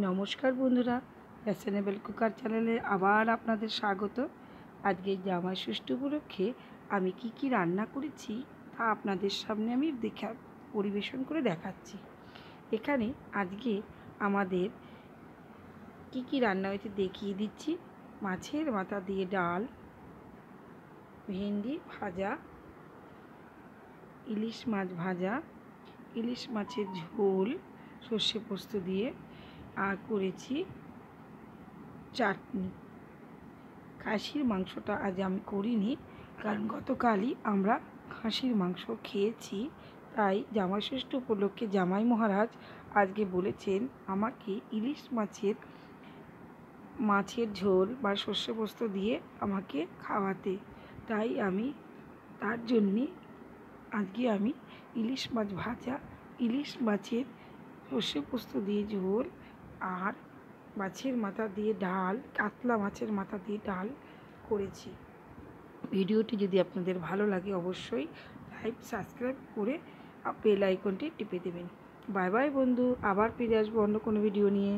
নমস্কার বন্ধুরা, fashionable cooker চ্যানেলে আবার আপনাদের স্বাগত। আজকে জামাই ষষ্ঠী উপলক্ষে আমি কি রান্না করেছি তা আপনাদের সামনে আমি পরিবেশন করে দেখাচ্ছি। এখানে আজকে আমাদের কি রান্না হয়েছে দেখিয়ে দিচ্ছি। মাছের মাথা দিয়ে ডাল, ভেন্ডি ভাজা, ইলিশ মাছ ভাজা, ইলিশ মাছের ঝোল সর্ষে পোস্ত দিয়ে, আর করেছি চাটনি। খাসির মাংসটা আজ আমি করিনি, কারণ গতকালই আমরা খাসির মাংস খেয়েছি। তাই জামাই ষষ্ঠী উপলক্ষে জামাই মহারাজ আজকে বলেছেন আমাকে ইলিশ মাছের ঝোল বা সর্ষে পোস্ত দিয়ে আমাকে খাওয়াতে। তাই আমি তার জন্যে আজকে আমি ইলিশ মাছ ভাজা, ইলিশ মাছের সর্ষে পোস্ত দিয়ে ঝোল আর মাছের মাথা দিয়ে ডাল, কাতলা মাছের মাথা দিয়ে ডাল করেছি। ভিডিওটি যদি আপনাদের ভালো লাগে অবশ্যই লাইক সাবস্ক্রাইব করে বেল আইকনটি টিপে দেবেন। বাই বাই বন্ধু, আবার ফিরে আসবো অন্য কোনো ভিডিও নিয়ে।